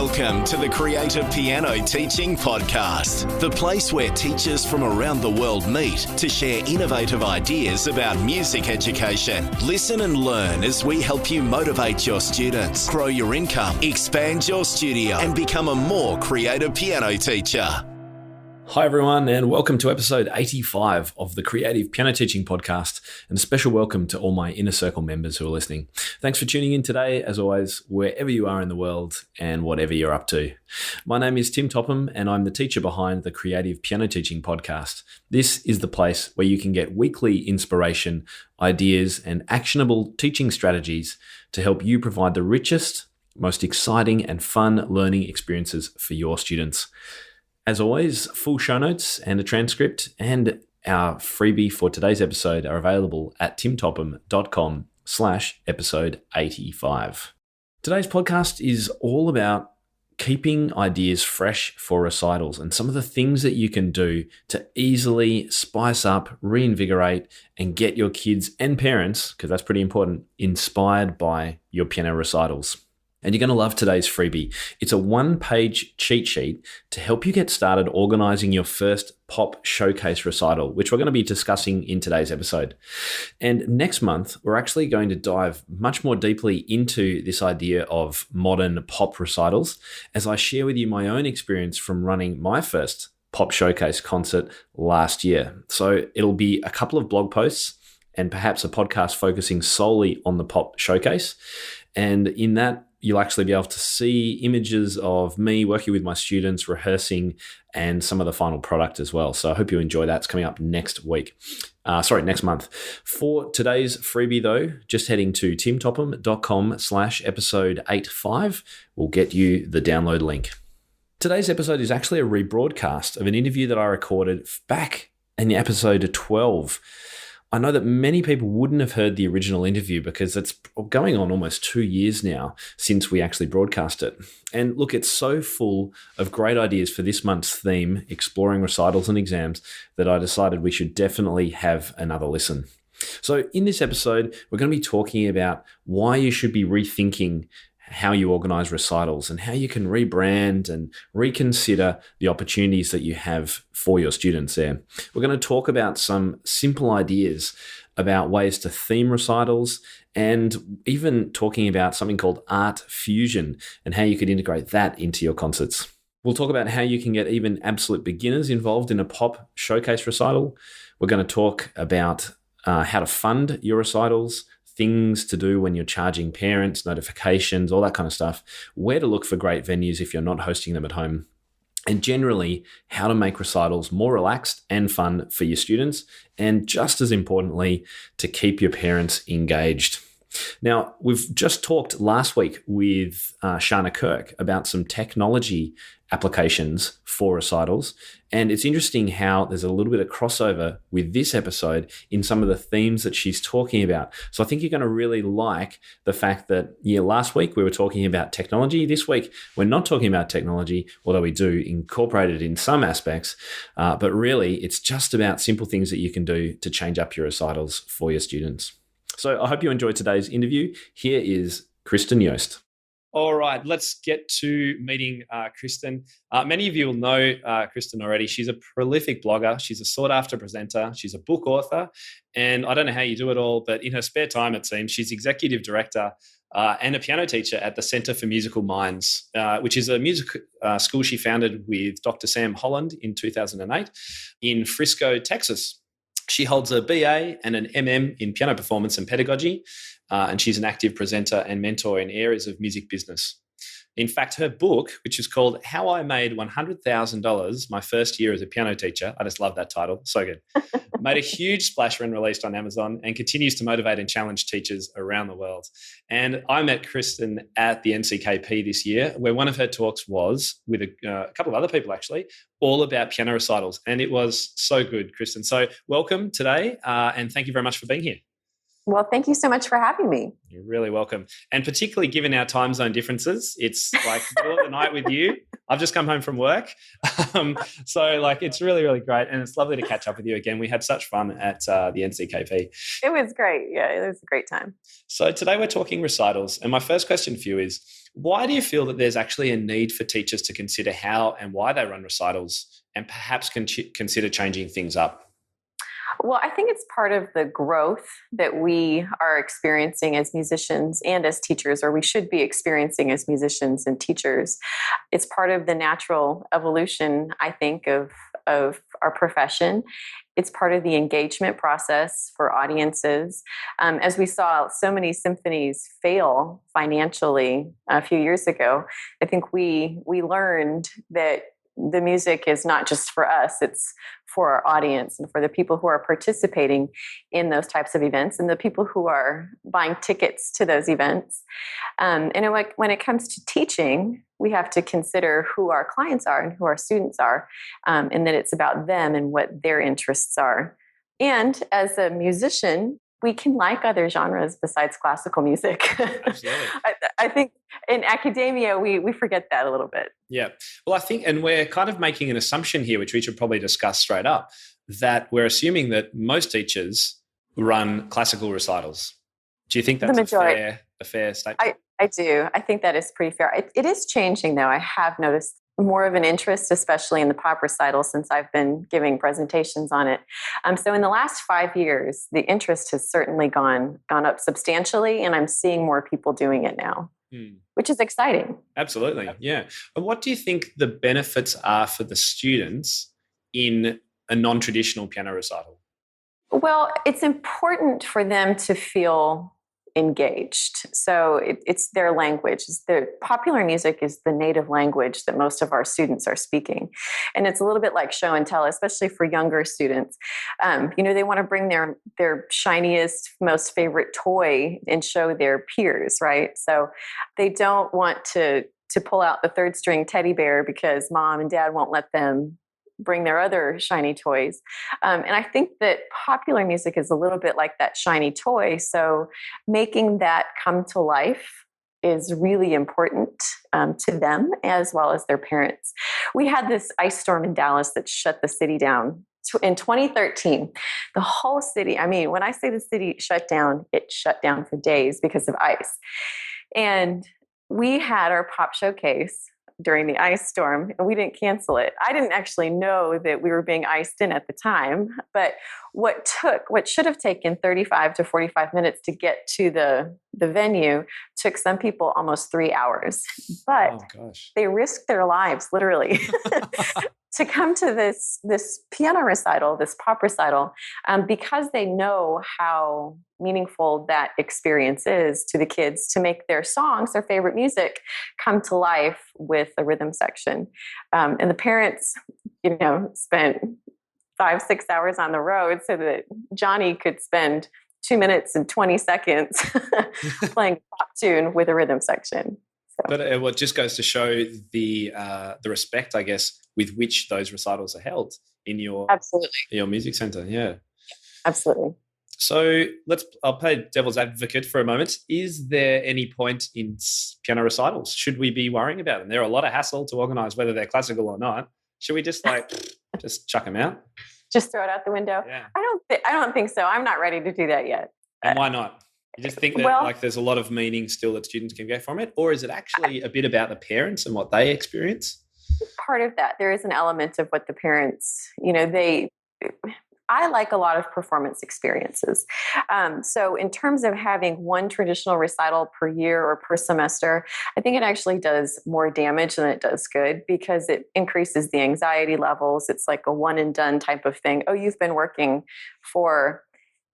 Welcome to the Creative Piano Teaching Podcast, the place where teachers from around the world meet to share innovative ideas about music education. Listen and learn as we help you motivate your students, grow your income, expand your studio, and become a more creative piano teacher. Hi everyone, and welcome to episode 85 of the Creative Piano Teaching Podcast, and a special welcome to all my Inner Circle members who are listening. Thanks for tuning in today, as always, wherever you are in the world and whatever you're up to. My name is Tim Topham, and I'm the teacher behind the Creative Piano Teaching Podcast. This is the place where you can get weekly inspiration, ideas, and actionable teaching strategies to help you provide the richest, most exciting, and fun learning experiences for your students. As always, full show notes and a transcript and our freebie for today's episode are available at timtopham.com/episode 85. Today's podcast is all about keeping ideas fresh for recitals and some of the things that you can do to easily spice up, reinvigorate, and get your kids and parents, because that's pretty important, inspired by your piano recitals. And you're going to love today's freebie. It's a one-page cheat sheet to help you get started organizing your first pop showcase recital, which we're going to be discussing in today's episode. And next month, we're actually going to dive much more deeply into this idea of modern pop recitals as I share with you my own experience from running my first pop showcase concert last year. So it'll be a couple of blog posts and perhaps a podcast focusing solely on the pop showcase. And in that, you'll actually be able to see images of me working with my students, rehearsing, and some of the final product as well. So I hope you enjoy that. It's coming up next month. For today's freebie though, just heading to timtopham.com/episode 85 will get you the download link. Today's episode is actually a rebroadcast of an interview that I recorded back in episode 12. I know that many people wouldn't have heard the original interview because it's going on almost 2 years now since we actually broadcast it. And look, it's so full of great ideas for this month's theme, exploring recitals and exams, that I decided we should definitely have another listen. So in this episode, we're going to be talking about why you should be rethinking how you organize recitals and how you can rebrand and reconsider the opportunities that you have for your students there. We're going to talk about some simple ideas about ways to theme recitals and even talking about something called art fusion and how you could integrate that into your concerts. We'll talk about how you can get even absolute beginners involved in a pop showcase recital. We're going to talk about how to fund your recitals, things to do when you're charging parents, notifications, all that kind of stuff, where to look for great venues if you're not hosting them at home, and generally how to make recitals more relaxed and fun for your students, and just as importantly, to keep your parents engaged. Now, we've just talked last week with Shana Kirk about some technology applications for recitals. And it's interesting how there's a little bit of crossover with this episode in some of the themes that she's talking about. So I think you're going to really like the fact that, last week we were talking about technology. This week, we're not talking about technology, although we do incorporate it in some aspects. But really, it's just about simple things that you can do to change up your recitals for your students. So I hope you enjoyed today's interview. Here is Kristin Yost. All right, let's get to meeting Kristin. Many of you will know Kristin already. She's a prolific blogger. She's a sought-after presenter. She's a book author. And I don't know how you do it all, but in her spare time, it seems, she's executive director and a piano teacher at the Center for Musical Minds, which is a music school she founded with Dr. Sam Holland in 2008 in Frisco, Texas. She holds a BA and an MM in piano performance and pedagogy, and she's an active presenter and mentor in areas of music business. In fact, her book, which is called How I Made $100,000 My First Year as a Piano Teacher, I just love that title, so good, made a huge splash when released on Amazon and continues to motivate and challenge teachers around the world. And I met Kristin at the NCKP this year, where one of her talks was, with a couple of other people actually, all about piano recitals. And it was so good, Kristin. So welcome today, and thank you very much for being here. Well, thank you so much for having me. You're really welcome. And particularly given our time zone differences, it's like middle of the night with you. I've just come home from work. So it's really, really great. And it's lovely to catch up with you again. We had such fun at the NCKP. It was great. Yeah, it was a great time. So today we're talking recitals. And my first question for you is, Why do you feel that there's actually a need for teachers to consider how and why they run recitals and perhaps consider changing things up? Well, I think it's part of the growth that we are experiencing as musicians and as teachers, or we should be experiencing as musicians and teachers. It's part of the natural evolution, I think, of our profession. It's part of the engagement process for audiences. As we saw so many symphonies fail financially a few years ago, I think we learned that the music is not just for us, it's for our audience and for the people who are participating in those types of events and the people who are buying tickets to those events. And when it comes to teaching, we have to consider who our clients are and who our students are, and that it's about them and what their interests are. And as a musician, we can like other genres besides classical music. Absolutely. I think in academia, we forget that a little bit. Yeah. Well, I think, and we're kind of making an assumption here, which we should probably discuss straight up, that we're assuming that most teachers run classical recitals. Do you think that's a fair statement? I do. I think that is pretty fair. It is changing, though. I have noticed more of an interest, especially in the pop recital, since I've been giving presentations on it. So in the last 5 years, the interest has certainly gone up substantially, and I'm seeing more people doing it now, which is exciting. Absolutely, yeah. And what do you think the benefits are for the students in a non-traditional piano recital? Well, it's important for them to feel engaged. So it's their language. Popular music is the native language that most of our students are speaking. And it's a little bit like show and tell, especially for younger students. They want to bring their shiniest, most favorite toy and show their peers, right? So they don't want to pull out the third string teddy bear because mom and dad won't let them bring their other shiny toys. And I think that popular music is a little bit like that shiny toy. So making that come to life is really important to them as well as their parents. We had this ice storm in Dallas that shut the city down. In 2013, the whole city, when I say the city shut down, it shut down for days because of ice. And we had our pop showcase during the ice storm, and we didn't cancel it. I didn't actually know that we were being iced in at the time, but what should have taken 35 to 45 minutes to get to the venue took some people almost 3 hours. But they risked their lives, literally, to come to this piano recital, this pop recital, because they know how meaningful that experience is to the kids to make their songs, their favorite music, come to life with a rhythm section. And the parents, spent 5-6 hours on the road so that Johnny could spend 2 minutes and 20 seconds playing a pop tune with a rhythm section. So. But what just goes to show the respect, I guess, with which those recitals are held in your music center. Yeah, absolutely. So I'll play devil's advocate for a moment. Is there any point in piano recitals? Should we be worrying about them? They're a lot of hassle to organize, whether they're classical or not. Should we just just chuck them out? Just throw it out the window? Yeah. I don't think so. I'm not ready to do that yet. And why not? You just think that there's a lot of meaning still that students can get from it? Or is it actually a bit about the parents and what they experience? Part of that. There is an element of what the parents, I like a lot of performance experiences. So in terms of having one traditional recital per year or per semester, I think it actually does more damage than it does good because it increases the anxiety levels. It's like a one and done type of thing. Oh, you've been working for,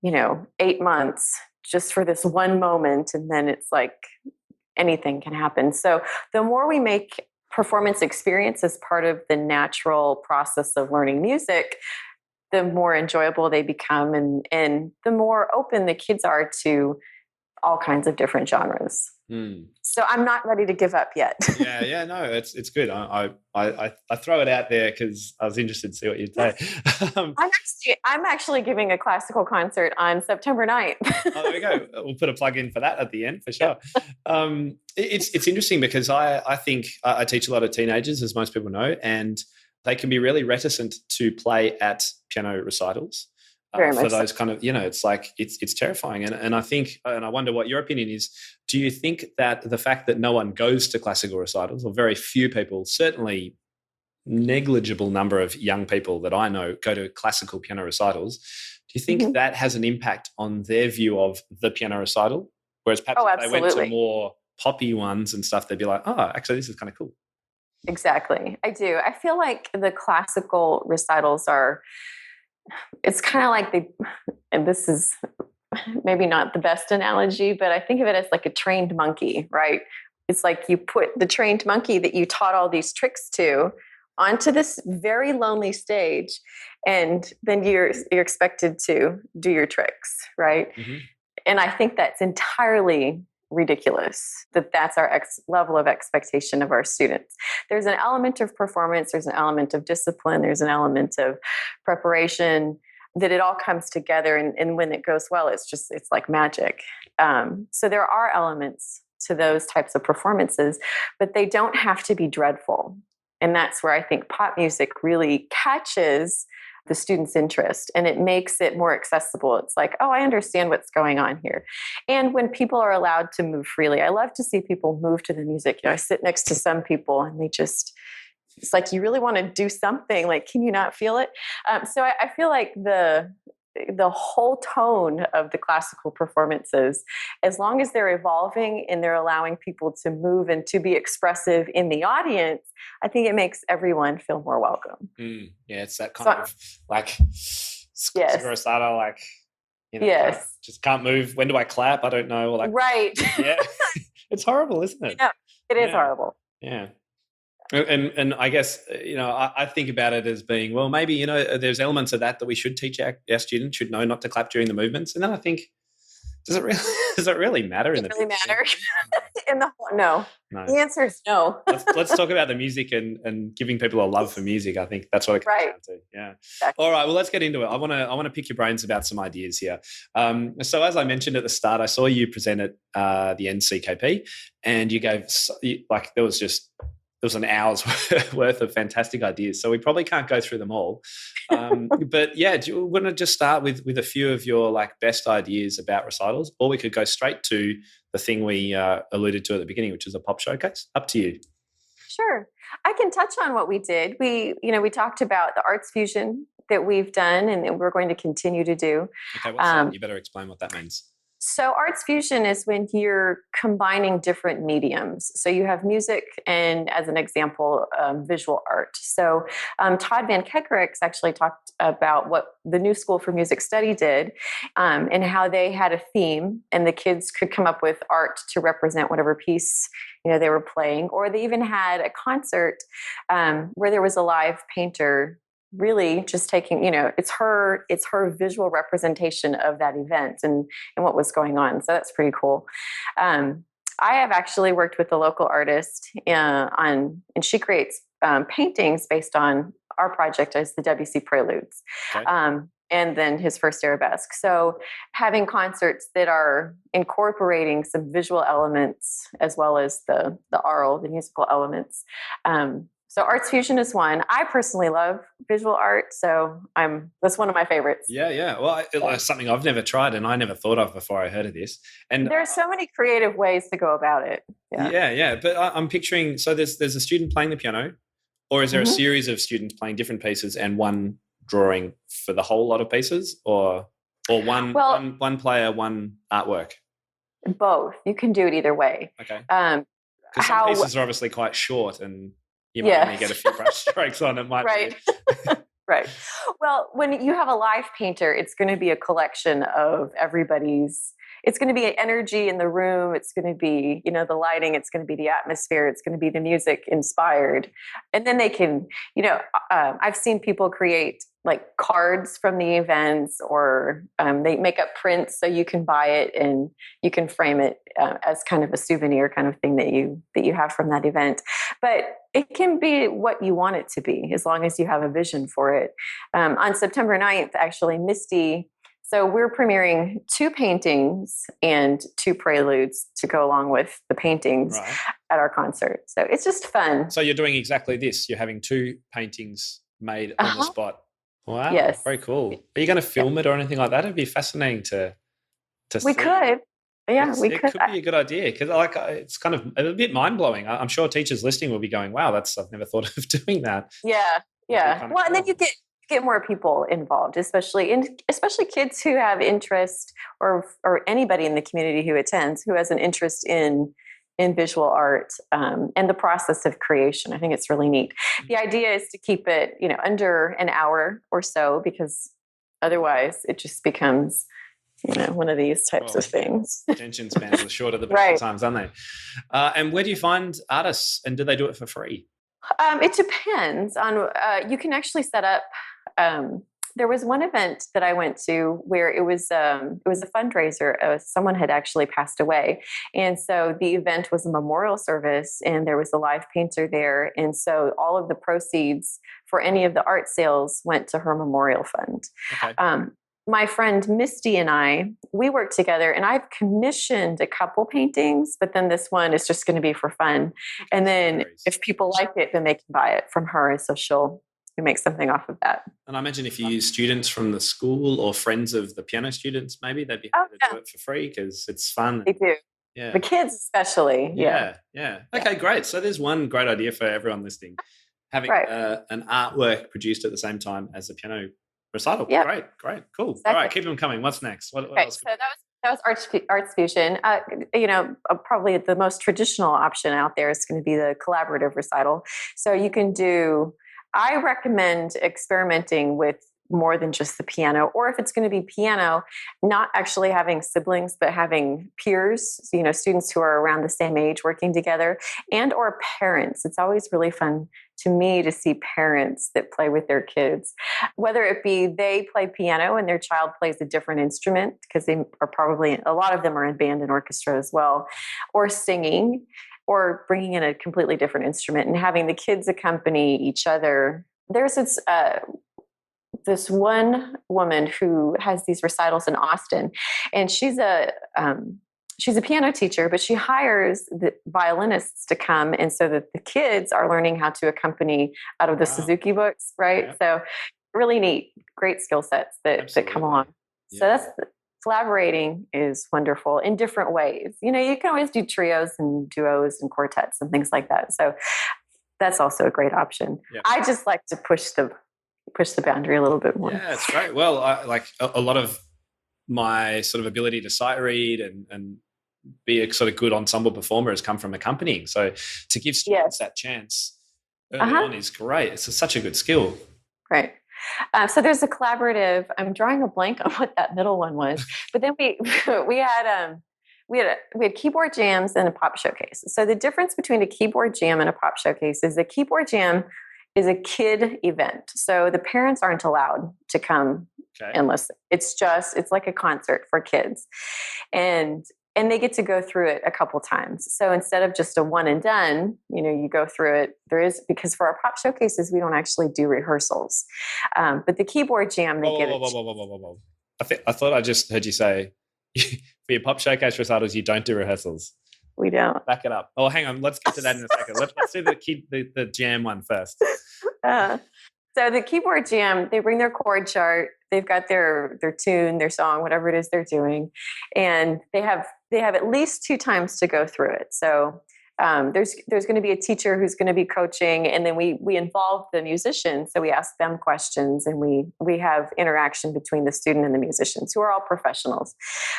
8 months just for this one moment. And then it's like anything can happen. So the more we make performance experience as part of the natural process of learning music, the more enjoyable they become and the more open the kids are to all kinds of different genres. So I'm not ready to give up yet. No, it's good. I throw it out there because I was interested to see what you'd say. I'm actually giving a classical concert on September 9th. Oh, there we go. We'll put a plug in for that at the end for sure. It's interesting because I think I teach a lot of teenagers, as most people know, and they can be really reticent to play at piano recitals. Very for much those kind of, it's like, it's terrifying. And I think, and I wonder what your opinion is. Do you think that the fact that no one goes to classical recitals, or very few people, certainly negligible number of young people that I know go to classical piano recitals, do you think that has an impact on their view of the piano recital? Whereas perhaps if they went to more poppy ones and stuff, they'd be like, oh, actually, this is kind of cool. Exactly. I do. I feel like the classical recitals it's kind of like and this is maybe not the best analogy, but I think of it as like a trained monkey, right? It's like you put the trained monkey that you taught all these tricks to onto this very lonely stage, and then you're expected to do your tricks, right? And I think that's entirely ridiculous, that's our level of expectation of our students. There's an element of performance, there's an element of discipline, there's an element of preparation, that it all comes together, and when it goes well, it's like magic. So there are elements to those types of performances, but they don't have to be dreadful. And that's where I think pop music really catches the student's interest, and it makes it more accessible. It's like, oh, I understand what's going on here. And when people are allowed to move freely, I love to see people move to the music. I sit next to some people and it's like, you really want to do something. Like, can you not feel it? So I feel like the whole tone of the classical performances, as long as they're evolving and they're allowing people to move and to be expressive in the audience, I think it makes everyone feel more welcome. Yeah, it's that kind of like recital, like, yes, just can't move. When do I clap? I don't know. Or like, right. Yeah, it's horrible, isn't it? Yeah, it is horrible. Yeah. And I guess, I think about it as being, well, maybe, there's elements of that we should teach our students, should know not to clap during the movements. And then I think, does it really matter? Does it really matter? No. The answer is no. let's talk about the music and giving people a love for music. I think that's what it comes down to. Yeah. Exactly. All right. Well, let's get into it. I want to pick your brains about some ideas here. So as I mentioned at the start, I saw you present at the NCKP, and you gave there was an hour's worth of fantastic ideas. So we probably can't go through them all. But yeah, do you want to just start with a few of your best ideas about recitals, or we could go straight to the thing we alluded to at the beginning, which is a pop showcase? Up to you. Sure. I can touch on what we did. We talked about the arts fusion that we've done and that we're going to continue to do. Okay, what's that? You better explain what that means. So arts fusion is when you're combining different mediums. So you have music and, as an example, visual art. So Todd Van Kekerix actually talked about what the New School for Music Study did, and how they had a theme, and the kids could come up with art to represent whatever piece they were playing. Or they even had a concert where there was a live painter really just taking, it's her visual representation of that event and what was going on. So that's pretty cool. I have actually worked with a local artist and she creates paintings based on our project as the WC Preludes. Okay. And then his first arabesque. So having concerts that are incorporating some visual elements as well as the musical elements. So arts fusion is one. I personally love visual art, so that's one of my favorites. Yeah. Well, it's something I've never tried and I never thought of before I heard of this. And there are so many creative ways to go about it. Yeah. But I'm picturing, so there's a student playing the piano, or is there a series of students playing different pieces and one drawing for the whole lot of pieces, or one player, one artwork? Both. You can do it either way. Okay. Because some pieces are obviously quite short and you might only get a few brush strokes on it. Right. Right. Well, when you have a live painter, it's going to be a collection of everybody's. It's going to be energy in the room. It's going to be, the lighting. It's going to be the atmosphere. It's going to be the music inspired. And then they can, I've seen people create like cards from the events, or they make up prints so you can buy it and you can frame it as kind of a souvenir kind of thing that you have from that event. But it can be what you want it to be as long as you have a vision for it. On September 9th, actually, Misty. So we're premiering 2 paintings and 2 preludes to go along with the paintings at our concert. So it's just fun. So you're doing exactly this. You're having 2 paintings made on the spot. Wow, Yes. very cool. Are you going to film it or anything like that? It'd be fascinating to We see. could. Yeah, we It could. could be a good idea because it's kind of a bit mind blowing. I'm sure teachers listening will be going, "Wow, I've never thought of doing that." Yeah, yeah. Well, and then you get more people involved, especially kids who have interest, or anybody in the community who attends who has an interest in visual art, and the process of creation. I think it's really neat. The idea is to keep it, under an hour or so, because otherwise it just becomes, one of these types of things. Attention spans are short at the best of times, aren't they? And where do you find artists, and do they do it for free? It depends on, you can actually set up, there was one event that I went to where it was a fundraiser. Someone had actually passed away. And so the event was a memorial service, and there was a live painter there. And so all of the proceeds for any of the art sales went to her memorial fund. Okay. My friend Misty and we worked together, and I've commissioned a couple paintings, but then this one is just going to be for fun. And then if people like it, then they can buy it from her. So she'll make something off of that. And I imagine if you use students from the school or friends of the piano students, maybe they'd be happy to do it for free because it's fun. They do. Yeah. The kids especially. Yeah. Okay, great. So there's one great idea for everyone listening. Having an artwork produced at the same time as a piano recital. Yeah. Great, cool. Exactly. All right, keep them coming. What's next? What else? So that was Arts Fusion. Probably the most traditional option out there is going to be the collaborative recital. So you can do. I recommend experimenting with more than just the piano, or if it's going to be piano, not actually having siblings, but having peers, students who are around the same age working together, and or parents. It's always really fun to me to see parents that play with their kids, whether it be they play piano and their child plays a different instrument, because they are probably, a lot of them are in band and orchestra as well, or singing, or bringing in a completely different instrument and having the kids accompany each other. There's this one woman who has these recitals in Austin, and she's a piano teacher, but she hires the violinists to come, and so that the kids are learning how to accompany out of the Suzuki books, right? Yeah. So really neat, great skill sets that come along. Yeah. So that's collaborating is wonderful in different ways. You can always do trios and duos and quartets and things like that. So that's also a great option. Yeah. I just like to push the boundary a little bit more. Yeah, it's great. Well, a lot of my sort of ability to sight read and be a sort of good ensemble performer has come from accompanying. So to give students that chance early on is great. It's such a good skill. Right. So there's a collaborative. I'm drawing a blank on what that middle one was, but then we had keyboard jams and a pop showcase. So the difference between a keyboard jam and a pop showcase is a keyboard jam is a kid event. So the parents aren't allowed to come and listen. It's like a concert for kids. And they get to go through it a couple times. So instead of just a one and done, you go through it. Because for our pop showcases, we don't actually do rehearsals. But the keyboard jam, they get it. I thought I just heard you say for your pop showcase recitals, you don't do rehearsals. We don't. Back it up. Oh, hang on. Let's get to that in a second. Let's do the jam one first. So the keyboard jam, they bring their chord chart. They've got their tune, their song, whatever it is they're doing, and they have at least 2 times to go through it. So there's going to be a teacher who's going to be coaching, and then we involve the musicians. So we ask them questions, and we have interaction between the student and the musicians, who are all professionals.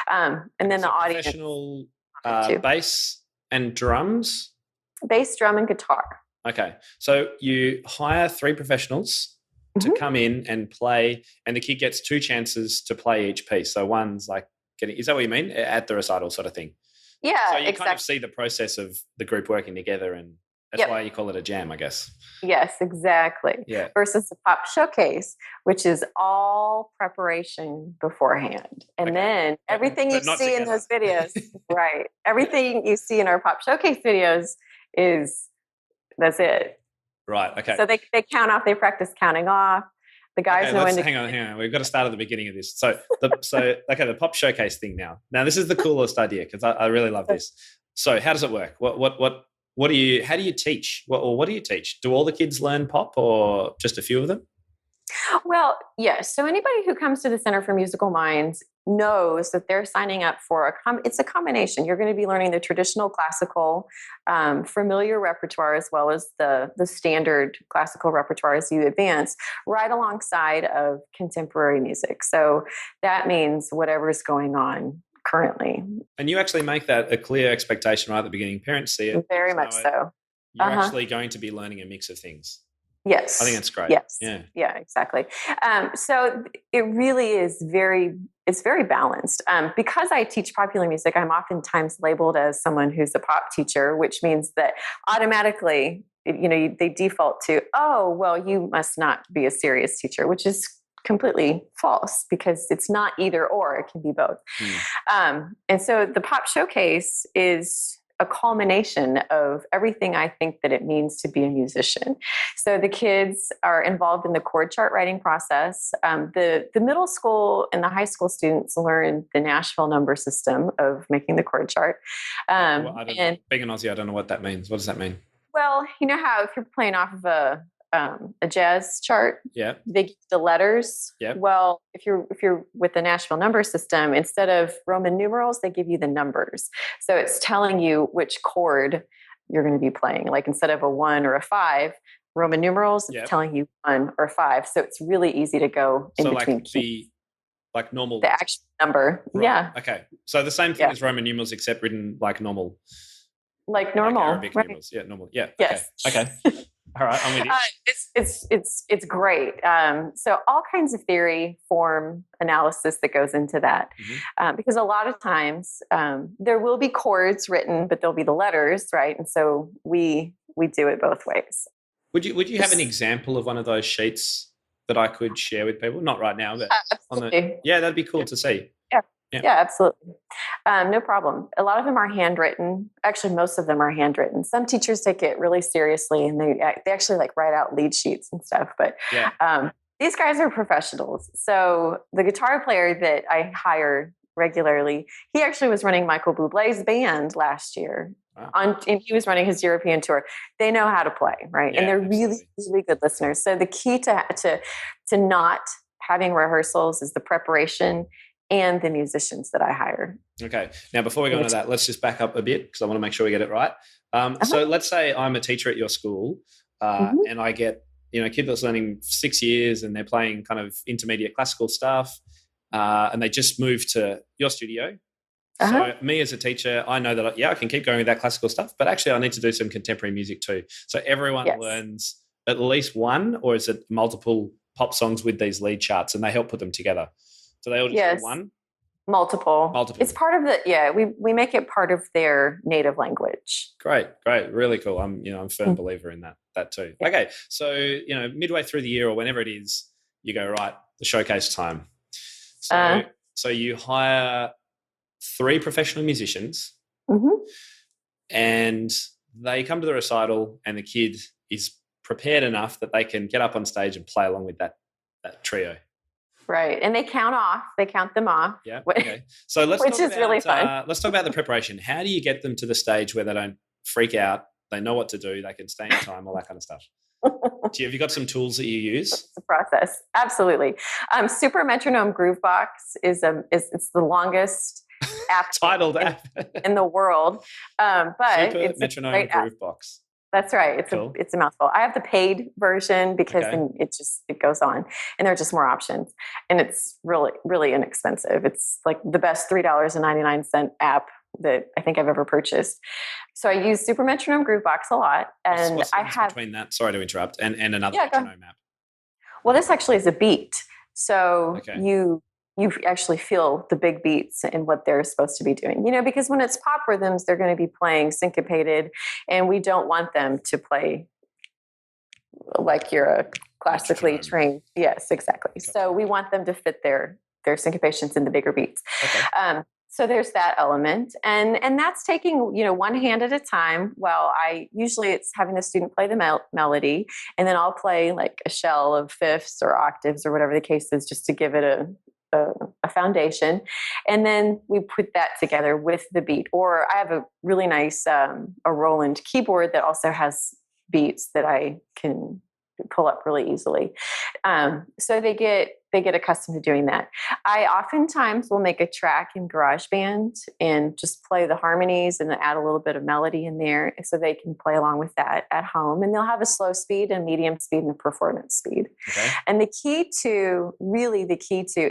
And then the audience. Professional bass and drums? Bass, drum, and guitar. Okay. So you hire 3 professionals to come in and play, and the kid gets 2 chances to play each piece. So one's like is that what you mean? At the recital sort of thing? Yeah, so you kind of see the process of the group working together, and that's why you call it a jam, I guess. Yes, exactly. Yeah. Versus the pop showcase, which is all preparation beforehand. And then everything you see in those videos, right. Everything you see in our pop showcase videos that's it. Right. Okay. So they count off, they practice counting off. The guys know when to... Hang on. We've got to start at the beginning of this. So the pop showcase thing now. Now this is the coolest idea, because I really love this. So how does it work? How do you teach? What do you teach? Do all the kids learn pop, or just a few of them? Well, yes. So anybody who comes to the Center for Musical Minds knows that they're signing up for it's a combination. You're going to be learning the traditional classical, familiar repertoire, as well as the standard classical repertoire as you advance, right alongside of contemporary music. So that means whatever's going on currently. And you actually make that a clear expectation right at the beginning. Parents see it. Very much so. You're actually going to be learning a mix of things. Yes. I think that's great. Yes. Yeah. Yeah, exactly. So it really is it's very balanced. Because I teach popular music, I'm oftentimes labeled as someone who's a pop teacher, which means that automatically, they default to, oh, well, you must not be a serious teacher, which is completely false because it's not either or, it can be both. And so the Pop Showcase is a culmination of everything I think that it means to be a musician. So the kids are involved in the chord chart writing process. The middle school and the high school students learn the Nashville number system of making the chord chart. Being an Aussie, I don't know what that means. What does that mean? Well, you know how if you're playing off of a jazz chart, yeah, they give the letters. Yeah. Well, if you're with the Nashville number system, instead of Roman numerals, they give you the numbers. So it's telling you which chord you're going to be playing. Like instead of a 1 or a 5, Roman numerals, it's telling you 1 or 5. So it's really easy to go in between. Like normal, the actual number. Right. Yeah. Okay. So the same thing as Roman numerals, except written like normal. Like normal. Like Arabic right? numerals. Yeah. Normal. Yeah. Yes. Okay. All right, I'm with you. It's great. So all kinds of theory, form, analysis that goes into that, because a lot of times there will be chords written, but there'll be the letters, right? And so we do it both ways. Would you have an example of one of those sheets that I could share with people? Not right now, but that'd be cool to see. Yeah, absolutely. No problem. A lot of them are handwritten. Actually, most of them are handwritten. Some teachers take it really seriously and they actually like write out lead sheets and stuff. But these guys are professionals. So the guitar player that I hire regularly, he actually was running Michael Bublé's band last year. Wow. And he was running his European tour. They know how to play, right? And they're really, really good listeners. So the key to not having rehearsals is the preparation and the musicians that I hire. Okay. Now, before we go into that, let's just back up a bit because I want to make sure we get it right. So let's say I'm a teacher at your school and I get, a kid that's learning 6 years and they're playing kind of intermediate classical stuff and they just moved to your studio. So me as a teacher, I know that, I can keep going with that classical stuff, but actually I need to do some contemporary music too. So everyone learns at least one, or is it multiple pop songs with these lead charts and they help put them together? So they all just do one? Multiple. It's part of we make it part of their native language. Great. Really cool. I'm a firm believer in that too. Yeah. Okay. So, midway through the year or whenever it is, you go, right, the showcase time. So you hire 3 professional musicians and they come to the recital and the kid is prepared enough that they can get up on stage and play along with that trio. Right. And they count them off. Yeah. Okay. So which is really fun. Let's talk about the preparation. How do you get them to the stage where they don't freak out? They know what to do. They can stay in time, all that kind of stuff. Have you got some tools that you use? It's a process. Absolutely. Super Metronome Groovebox is the longest app titled app in the world. But Super Metronome Groovebox. That's right. It's a mouthful. I have the paid version because then it goes on, and there are just more options, and it's really, really inexpensive. It's like the best $3.99 app that I think I've ever purchased. So I use Super Metronome Groovebox a lot, and what's I have between that. Sorry to interrupt, and another metronome app. Well, this actually is a beat, so you actually feel the big beats and what they're supposed to be doing. Because when it's pop rhythms, they're going to be playing syncopated, and we don't want them to play like you're a classically trained. Yes, exactly. Gotcha. So we want them to fit their syncopations in the bigger beats. Okay. So there's that element, and that's taking one hand at a time. Well, it's having the student play the melody, and then I'll play like a shell of fifths or octaves or whatever the case is, just to give it a foundation. And then we put that together with the beat. Or I have a really nice a Roland keyboard that also has beats that I can pull up really easily. So they get accustomed to doing that. I oftentimes will make a track in GarageBand and just play the harmonies and then add a little bit of melody in there so they can play along with that at home. And they'll have a slow speed, a medium speed, and a performance speed. Okay. And the key to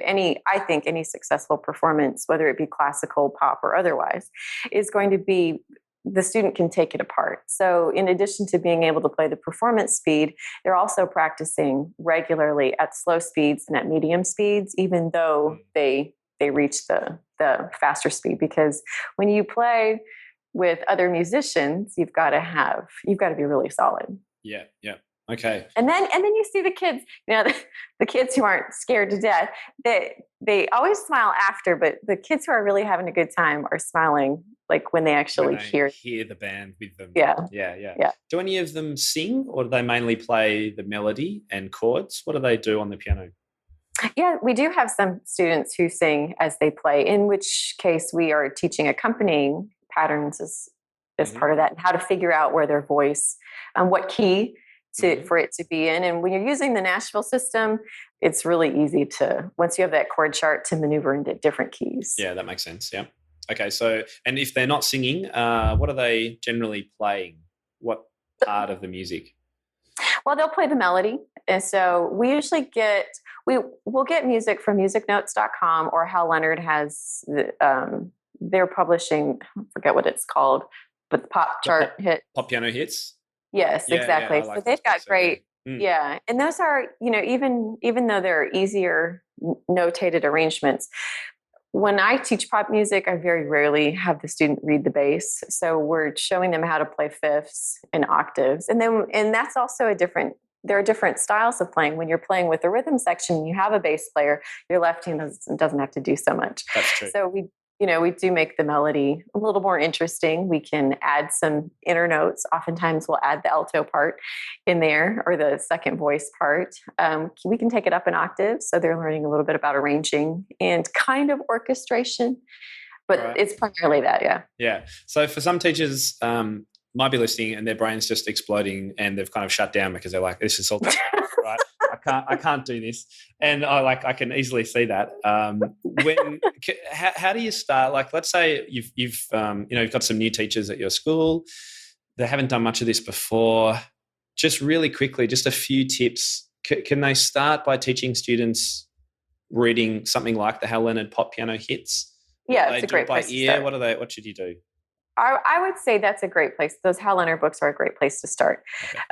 any successful performance, whether it be classical, pop, or otherwise, is going to be the student can take it apart. So in addition to being able to play the performance speed, they're also practicing regularly at slow speeds and at medium speeds, even though they reach the faster speed. Because when you play with other musicians, you've got to be really solid. Yeah. Yeah. Okay. And then you see the kids, the kids who aren't scared to death, they always smile after, but the kids who are really having a good time are smiling like when they actually hear the band with them. Yeah. Do any of them sing, or do they mainly play the melody and chords? What do they do on the piano? Yeah, we do have some students who sing as they play, in which case we are teaching accompanying patterns as part of that, and how to figure out where their voice, what key for it to be in. And when you're using the Nashville system, it's really easy to, once you have that chord chart, to maneuver into different keys. Yeah, that makes sense. Yeah. Okay. So, and if they're not singing, what are they generally playing? What part of the music? Well, they'll play the melody. And so we usually we'll get music from musicnotes.com, or Hal Leonard has, they're publishing, I forget what it's called, but the pop chart hit. Pop piano hits? Yes, exactly. Yeah, so they've got great, and those are, even though they're easier notated arrangements, when I teach pop music, I very rarely have the student read the bass. So we're showing them how to play fifths and octaves. And that's also there are different styles of playing. When you're playing with the rhythm section, you have a bass player, your left hand doesn't have to do so much. That's true. So we do make the melody a little more interesting. We can add some inner notes. Oftentimes we'll add the alto part in there, or the second voice part. We can take it up an octave. So they're learning a little bit about arranging and kind of orchestration, but It's primarily that. Yeah. Yeah. So for some teachers, might be listening and their brain's just exploding and they've kind of shut down because they're like, this is all right. I can't do this. And I can easily see that. How do you start? Like, let's say you've got some new teachers at your school. They haven't done much of this before. Just really quickly, just a few tips. Can they start by teaching students reading something like the Hal Leonard pop piano hits? Yeah, it's a great place by ear. What should you do? I would say that's a great place. Those Hal Leonard books are a great place to start.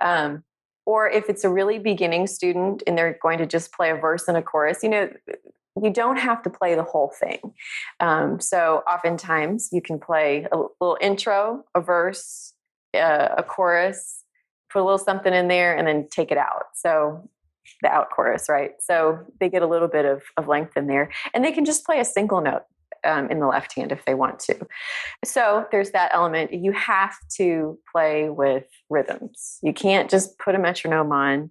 Okay. Or if it's a really beginning student and they're going to just play a verse and a chorus, you don't have to play the whole thing. So oftentimes you can play a little intro, a verse, a chorus, put a little something in there, and then take it out. So the out chorus, right? So they get a little bit of length in there, and they can just play a single note in the left hand if they want to. So there's that element. You have to play with rhythms. You can't just put a metronome on.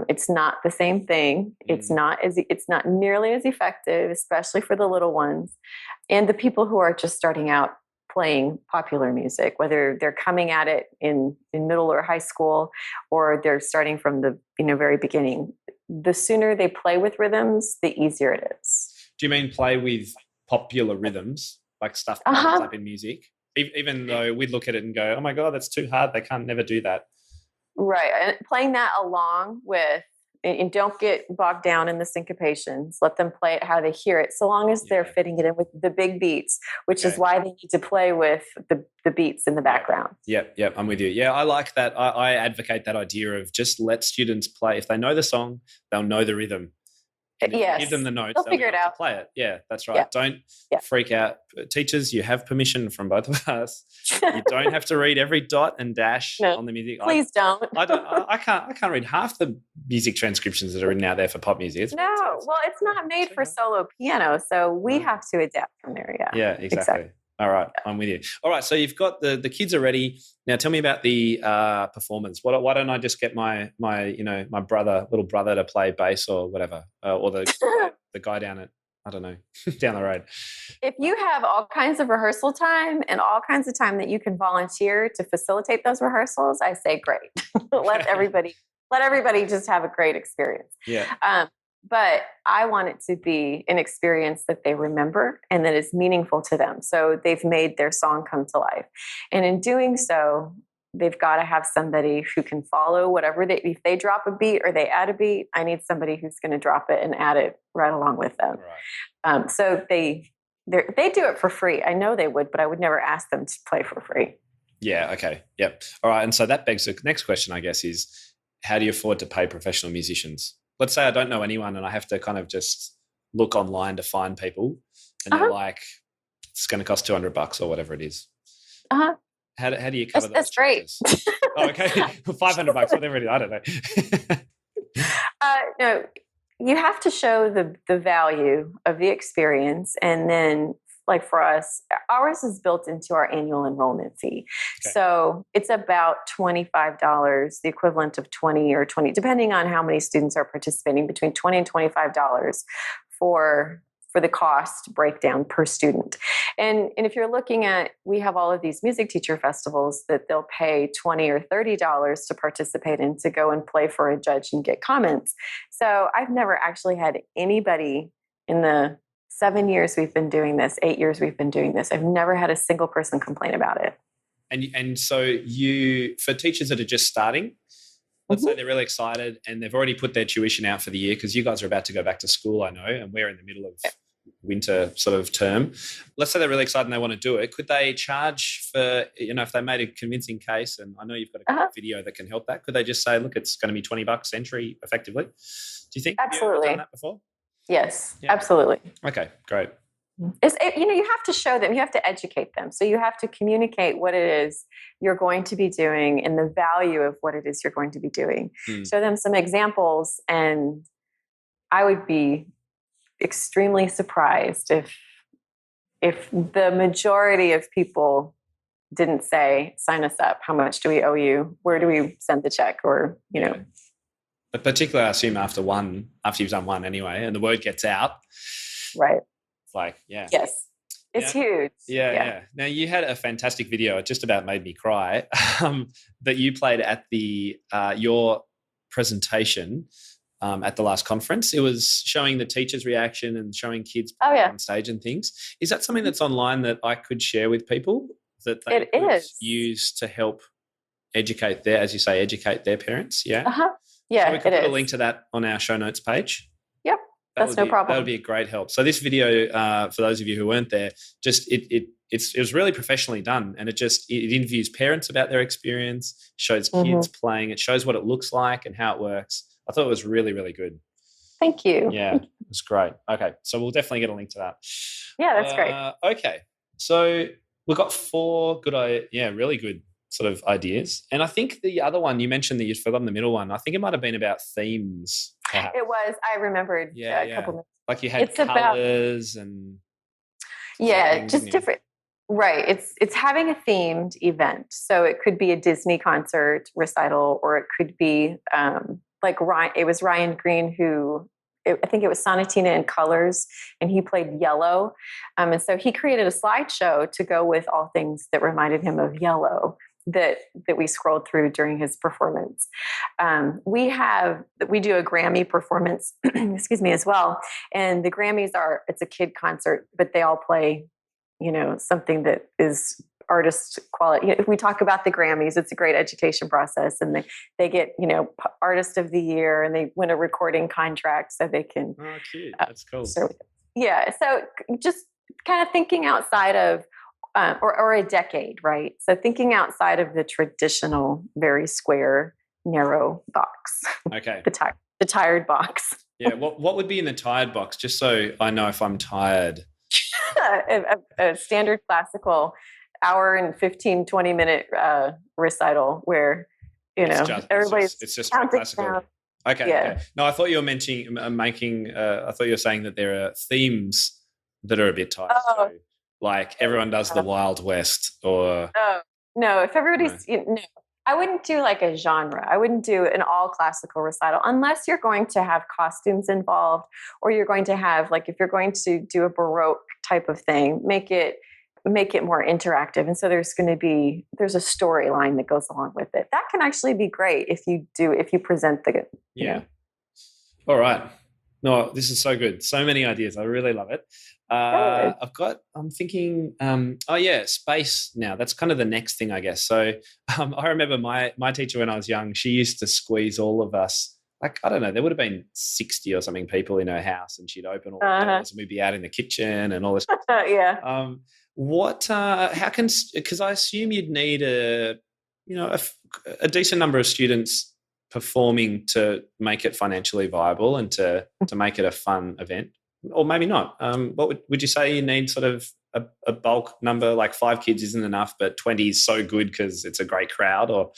It's not the same thing. It's not nearly as effective, especially for the little ones and the people who are just starting out playing popular music, whether they're coming at it in middle or high school, or they're starting from the very beginning. The sooner they play with rhythms, the easier it is. Do you mean play with popular rhythms, like stuff that comes up in music? Even though we'd look at it and go, oh my God, that's too hard. They can't never do that. Right. And playing that along with, and don't get bogged down in the syncopations. Let them play it how they hear it, so long as they're fitting it in with the big beats, which is why they need to play with the beats in the background. Yep, I'm with you. Yeah, I like that. I advocate that idea of just let students play. If they know the song, they'll know the rhythm. Yes. Give them the notes. They'll figure it out. To play it. Yeah, that's right. Yeah. Don't freak out. Teachers, you have permission from both of us. You don't have to read every dot and dash on the music. Please don't. I can't read half the music transcriptions that are written out there for pop music. Well, it's not made for solo piano, so we have to adapt from there. Yeah. Yeah, exactly. All right, I'm with you. All right, so you've got the kids are ready. Now tell me about the performance. Why don't I just get my little brother to play bass or whatever, or the guy down at, I don't know, down the road. If you have all kinds of rehearsal time and all kinds of time that you can volunteer to facilitate those rehearsals, I say great. Let everybody let everybody just have a great experience. Yeah. But I want it to be an experience that they remember and that is meaningful to them. So they've made their song come to life. And in doing so, they've got to have somebody who can follow whatever if they drop a beat or they add a beat, I need somebody who's going to drop it and add it right along with them. Right. So they do it for free. I know they would, but I would never ask them to play for free. Yeah. Okay. Yep. All right. And so that begs the next question, I guess, is how do you afford to pay professional musicians? Let's say I don't know anyone and I have to kind of just look online to find people, and they're like, it's going to cost $200 or whatever it is. How do you cover those? That's great. Oh, okay. $500, whatever it is. I don't know. No, you have to show the value of the experience. And then, like for us, ours is built into our annual enrollment fee. Okay. So it's about $25, the equivalent of 20 or 20, depending on how many students are participating, between $20 and $25 for the cost breakdown per student. And if you're looking at, we have all of these music teacher festivals that they'll pay $20 or $30 to participate in, to go and play for a judge and get comments. So I've never actually had anybody in the 7 years we've been doing this, 8 years we've been doing this, I've never had a single person complain about it. And so for teachers that are just starting, let's say they're really excited and they've already put their tuition out for the year, because you guys are about to go back to school, I know, and we're in the middle of winter sort of term. Let's say they're really excited and they want to do it. Could they charge for, if they made a convincing case, and I know you've got a video that can help that, could they just say, look, it's going to be $20 entry effectively? Do you think absolutely you've ever done that before? Yes, absolutely. Okay, great. You have to show them, you have to educate them. So you have to communicate what it is you're going to be doing and the value of what it is you're going to be doing. Show them some examples, and I would be extremely surprised if the majority of people didn't say, sign us up. How much do we owe you? Where do we send the check? Or, But particularly, I assume after you've done one anyway, and the word gets out. Right. It's like, yeah. Yes. It's huge. Yeah. Now, you had a fantastic video. It just about made me cry that you played at your presentation at the last conference. It was showing the teachers' reaction and showing kids on stage and things. Is that something that's online that I could share with people that they could use to help educate their parents? Yeah. Yeah, so we can put a link to that on our show notes page. Yep, that's no problem. That would be a great help. So this video, for those of you who weren't there, just it was really professionally done, and it interviews parents about their experience, shows kids playing, it shows what it looks like and how it works. I thought it was really, really good. Thank you. Yeah, it was great. Okay, so we'll definitely get a link to that. Yeah, that's great. Okay, so we've got really good sort of ideas. And I think the other one, you mentioned that you'd forgotten the middle one. I think it might have been about themes. Perhaps. It was. I remembered a couple minutes. Like you had colours and... Yeah, just different. Right. It's having a themed event. So it could be a Disney concert recital, or it could be it was Ryan Green I think it was Sonatina in Colors, and he played yellow. And so he created a slideshow to go with all things that reminded him of yellow that we scrolled through during his performance. We do a Grammy performance, as well. And the Grammys it's a kid concert, but they all play, something that is artist quality. If we talk about the Grammys, it's a great education process, and they get, artist of the year, and they win a recording contract so they can. Oh, cute. That's cool. So just kind of thinking outside of, or a decade, right? So thinking outside of the traditional, very square, narrow box. Okay. the tired box. Yeah. What would be in the tired box? Just so I know if I'm tired. a standard classical hour and 15, 20 minute recital where, everybody's it's just classical. Down. Okay, yeah. Okay. No, I thought you were I thought you were saying that there are themes that are a bit tired. Oh. So, like everyone does the Wild West or... Oh, no. If everybody's... No. I wouldn't do like a genre. I wouldn't do an all classical recital unless you're going to have costumes involved, or you're going to have, if you're going to do a Baroque type of thing, make it make it more interactive. And so there's a storyline that goes along with it. That can actually be great if you present the, All right. No, this is so good. So many ideas. I really love it. I'm thinking, space now. That's kind of the next thing, I guess. So I remember my teacher when I was young, she used to squeeze all of us, like, I don't know, there would have been 60 or something people in her house, and she'd open all the doors and we'd be out in the kitchen and all this. Yeah. Because I assume you'd need a decent number of students performing to make it financially viable and to make it a fun event, or maybe not. What would you say you need? Sort of a bulk number, like 5 kids isn't enough, but 20 is so good because it's a great crowd? Or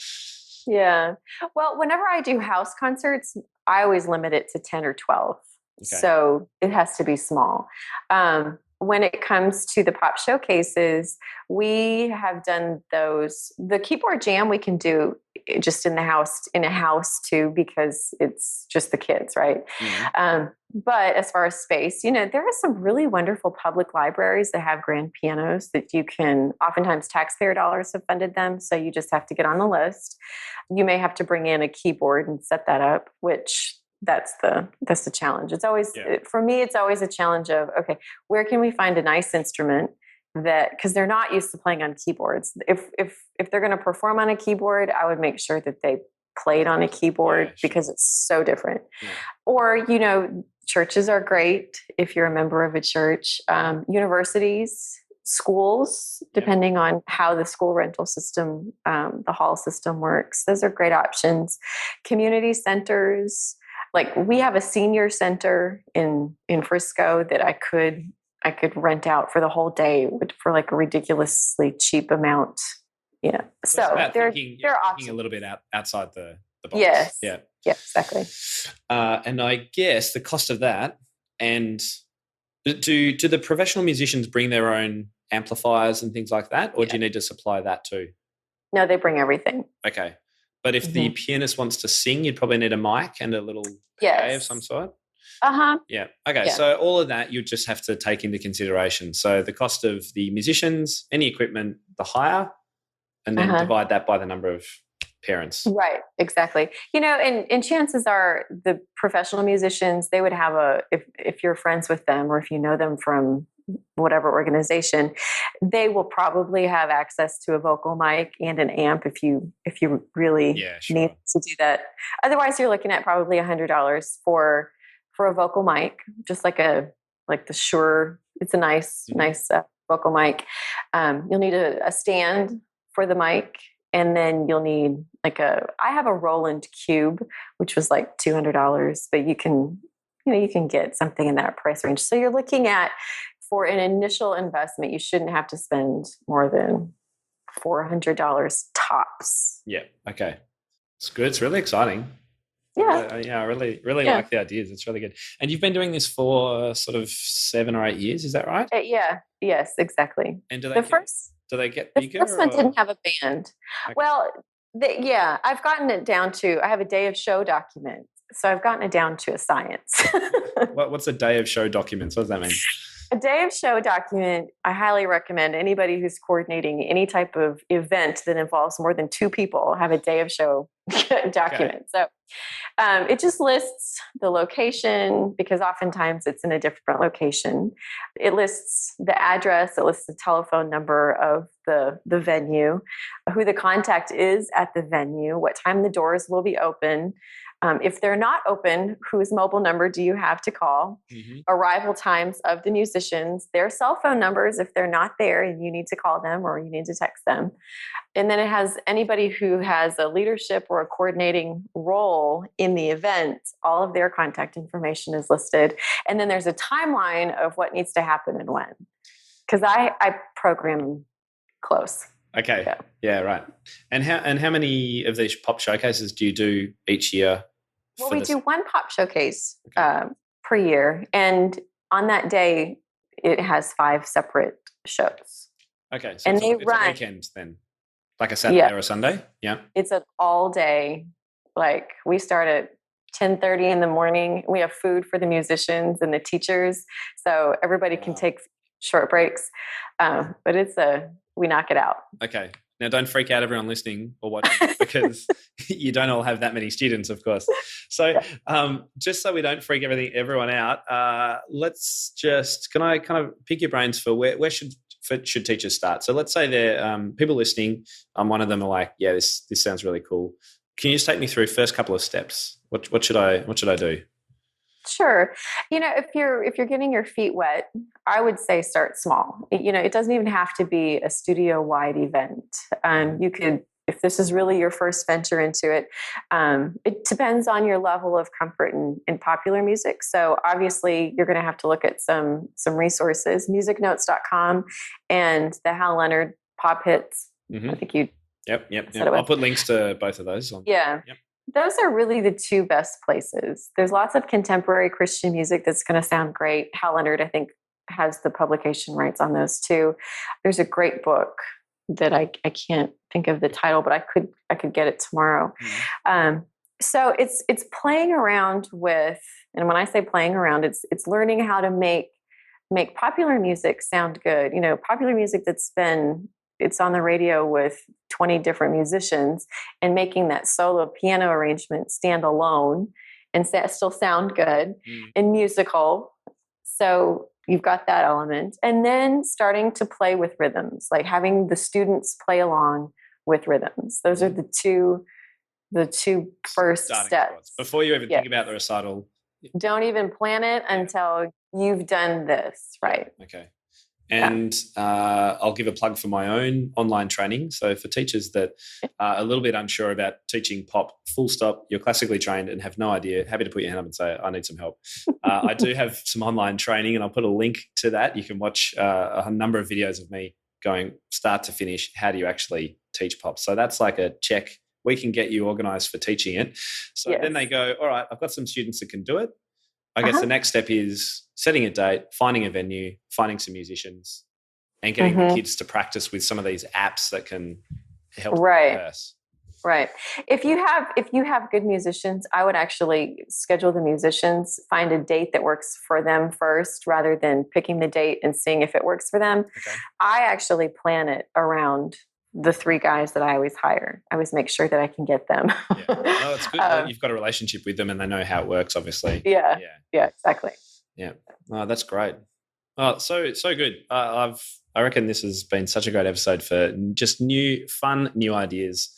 yeah, well, whenever I do house concerts, I always limit it to 10 or 12. Okay. So it has to be small. When it comes to the pop showcases, we have done those. The keyboard jam we can do just in a house too, because it's just the kids, right? Mm-hmm. But as far as space, there are some really wonderful public libraries that have grand pianos that you can, oftentimes taxpayer dollars have funded them. So you just have to get on the list. You may have to bring in a keyboard and set that up, which that's the challenge. It's always, for me, it's always a challenge of, okay, where can we find a nice instrument because they're not used to playing on keyboards. If they're going to perform on a keyboard, I would make sure that they played on a keyboard because it's so different. Yeah. Or, churches are great if you're a member of a church, universities, schools, depending on how the school rental system, the hall system works. Those are great options. Community centers. Like we have a senior center in Frisco that I could rent out for the whole day for like a ridiculously cheap amount. Yeah. So they're options. A little bit outside the box. Yes. Yeah. Yeah, exactly. And I guess the cost of that, and do the professional musicians bring their own amplifiers and things like that, or do you need to supply that too? No, they bring everything. Okay. But if the pianist wants to sing, you'd probably need a mic and a little PA of some sort? Uh-huh. Yeah. Okay. Yeah. So all of that you just have to take into consideration. So the cost of the musicians, any equipment, the hire, and then divide that by the number of parents. Right. Exactly. And chances are the professional musicians, they would have if you're friends with them or if you know them from whatever organization, they will probably have access to a vocal mic and an amp if you really need to do that. Otherwise, you're looking at probably $100 for a vocal mic, just like the Shure. It's a nice vocal mic. You'll need a stand for the mic, and then you'll need I have a Roland Cube, which was like $200, but you can get something in that price range. So you're looking at, for an initial investment, you shouldn't have to spend more than $400 tops. Yeah. Okay. It's good. It's really exciting. Yeah. I really like the ideas. It's really good. And you've been doing this for sort of 7 or 8 years. Is that right? Yeah. Yes, exactly. And do they get bigger? The first one didn't have a band. Okay. Well, I've gotten it down to, I have a day of show document. So I've gotten it down to a science. What's a day of show documents? What does that mean? A day of show document, I highly recommend anybody who's coordinating any type of event that involves more than 2 people have a day of show document. Okay. So it just lists the location, because oftentimes it's in a different location. It lists the address, it lists the telephone number of the venue, who the contact is at the venue, what time the doors will be open. If they're not open, whose mobile number do you have to call? Mm-hmm. Arrival times of the musicians, their cell phone numbers if they're not there and you need to call them or you need to text them. And then it has anybody who has a leadership or a coordinating role in the event, all of their contact information is listed. And then there's a timeline of what needs to happen and when. Because I program them close. Okay. Yeah, right. And how many of these pop showcases do you do each year? Well, we do one pop showcase per year, and on that day, it has 5 separate shows. Okay, so and it's a weekend then, like a Saturday or a Sunday. Yeah, it's an all day. Like we start at 10:30 in the morning. We have food for the musicians and the teachers, so everybody can take short breaks. But we knock it out. Okay. Now, don't freak out, everyone listening or watching, because you don't all have that many students, of course. So just so we don't freak everyone out, can I kind of pick your brains for where should teachers start? So let's say they're people listening, one of them are like, yeah, this sounds really cool. Can you just take me through first couple of steps? What should I do? Sure. If you're getting your feet wet, I would say start small. It doesn't even have to be a studio-wide event. You could, if this is really your first venture into it, it depends on your level of comfort in popular music. So obviously you're going to have to look at some resources, musicnotes.com and the Hal Leonard Pop Hits. Mm-hmm. I think you. Yep. I'll put links to both of those. Yeah. Yep. Those are really the two best places. There's lots of contemporary Christian music that's going to sound great. Hal Leonard, I think, has the publication rights on those too. There's a great book that I can't think of the title, but I could get it tomorrow. Mm-hmm. So it's playing around with, and when I say playing around, it's learning how to make popular music sound good. Popular music it's on the radio with 20 different musicians, and making that solo piano arrangement stand alone and still sound good and musical. So you've got that element. And then starting to play with rhythms, like having the students play along with rhythms. Those are the two first steps. Before you even think about the recital. Don't even plan it until you've done this, right? Okay. And I'll give a plug for my own online training. So for teachers that are a little bit unsure about teaching pop, full stop, you're classically trained and have no idea, happy to put your hand up and say, I need some help. I do have some online training, and I'll put a link to that. You can watch a number of videos of me going start to finish, how do you actually teach pop? So that's like a check. We can get you organised for teaching it. So then they go, all right, I've got some students that can do it. I guess the next step is setting a date, finding a venue, finding some musicians, and getting the kids to practice with some of these apps that can help rehearse. Right. If you have good musicians, I would actually schedule the musicians, find a date that works for them first, rather than picking the date and seeing if it works for them. Okay. I actually plan it around the 3 guys that I always hire. I always make sure that I can get them. No, it's good. You've got a relationship with them and they know how it works, obviously. Yeah, exactly. Yeah. Oh, that's great. Oh, so good. I reckon this has been such a great episode for just new ideas.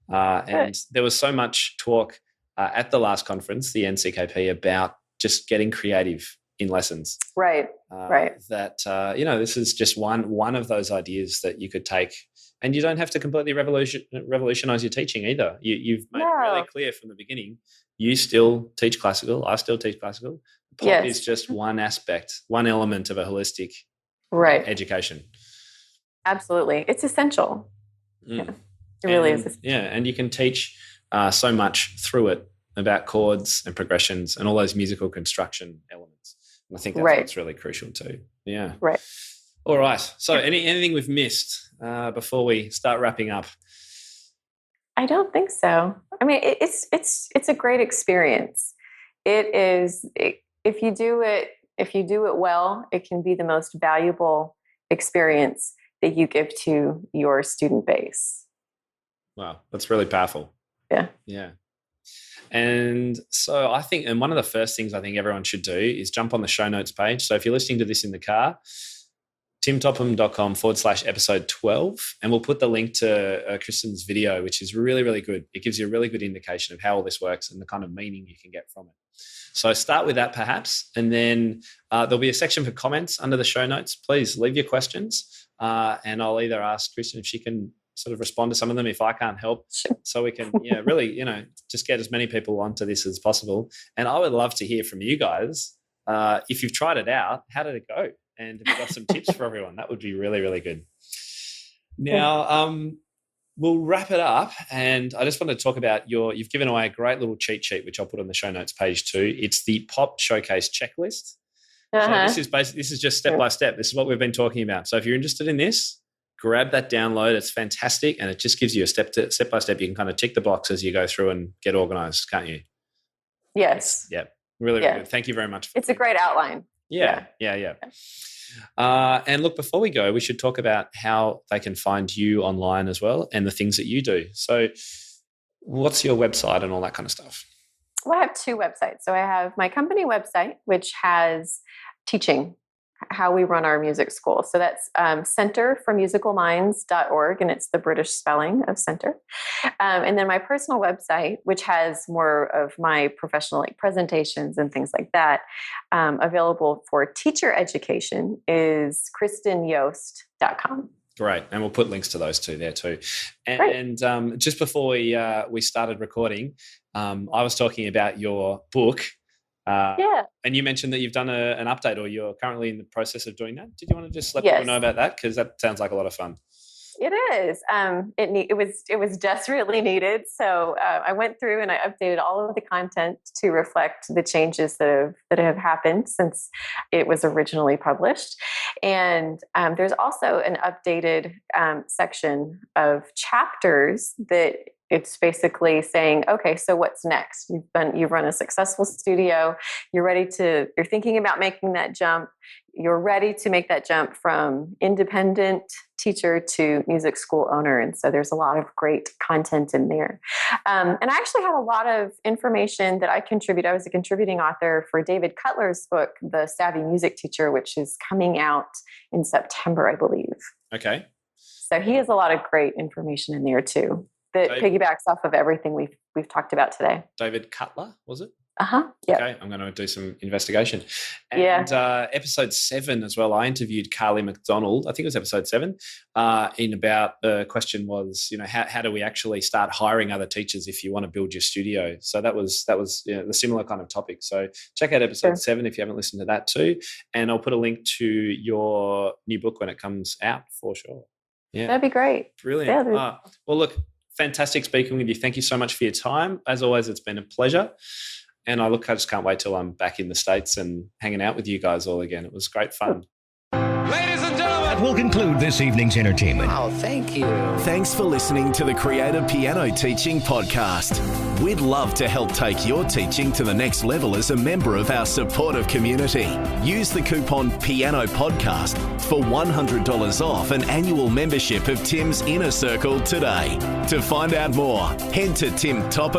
And there was so much talk at the last conference, the NCKP, about just getting creative in lessons. Right. That, this is just one of those ideas that you could take. And you don't have to completely revolutionize your teaching either. You've made it really clear from the beginning. You still teach classical. I still teach classical. Pop is just one aspect, one element of a holistic education. Absolutely. It's essential. Yeah, it really is essential. Yeah, and you can teach so much through it about chords and progressions and all those musical construction elements. And I think that's what's really crucial too. Yeah. Right. All right. So anything we've missed before we start wrapping up? I don't think so. I mean, it's a great experience. It is. If you do it well, it can be the most valuable experience that you give to your student base. Wow, that's really powerful. Yeah. And so I think, and one of the first things I think everyone should do is jump on the show notes page. So if you're listening to this in the car, timtopham.com/episode 12, and we'll put the link to Kristin's video, which is really, really good. It gives you a really good indication of how all this works and the kind of meaning you can get from it. So start with that perhaps, and then there'll be a section for comments under the show notes. Please leave your questions, and I'll either ask Kristin if she can sort of respond to some of them if I can't help, so we can really just get as many people onto this as possible. And I would love to hear from you guys. If you've tried it out, how did it go? And if you've got some tips for everyone, that would be really, really good. Now, we'll wrap it up, and I just want to talk about you've given away a great little cheat sheet, which I'll put on the show notes page too. It's the Pop Showcase Checklist. So this is just step by step. This is what we've been talking about. So if you're interested in this, grab that download. It's fantastic, and it just gives you a step by step. You can kind of tick the box as you go through and get organized, can't you? Yes. Yep. Really, really good. Thank you very much. It's a great outline. Yeah. And look, before we go, we should talk about how they can find you online as well and the things that you do. So what's your website and all that kind of stuff? Well, I have two websites. So I have my company website, which has teaching, how we run our music school. So that's centerformusicalminds.org, and it's the British spelling of center. And then my personal website, which has more of my professional presentations and things like that, available for teacher education, is KristinYost.com. Great. And we'll put links to those two there too. And just before we started recording, I was talking about your book. And you mentioned that you've done an update, or you're currently in the process of doing that. Did you want to just let people know about that? Because that sounds like a lot of fun. It is. It was desperately needed. So I went through and I updated all of the content to reflect the changes that have happened since it was originally published. And there's also an updated section of chapters that it's basically saying, okay, so what's next? You've run a successful studio. You're thinking about making that jump. You're ready to make that jump from independent teacher to music school owner. And so there's a lot of great content in there. And I actually have a lot of information that I contribute. I was a contributing author for David Cutler's book, The Savvy Music Teacher, which is coming out in September, I believe. Okay. So he has a lot of great information in there too, that piggybacks off of everything we've talked about today. David Cutler, was it? Yeah. Okay, I'm going to do some investigation. And episode 7 as well, I interviewed Carly McDonald, I think it was episode 7, in about the question was, how do we actually start hiring other teachers if you want to build your studio? So that was the similar kind of topic. So check out episode 7 if you haven't listened to that too. And I'll put a link to your new book when it comes out for sure. Yeah, that'd be great. Brilliant. Well, look, fantastic speaking with you. Thank you so much for your time. As always, it's been a pleasure. And I just can't wait till I'm back in the States and hanging out with you guys all again. It was great fun. Ladies and gentlemen, that will conclude this evening's entertainment. Oh, thank you. Thanks for listening to the Creative Piano Teaching Podcast. We'd love to help take your teaching to the next level as a member of our supportive community. Use the coupon Piano Podcast for $100 off an annual membership of Tim's Inner Circle today. To find out more, head to Tim Topper.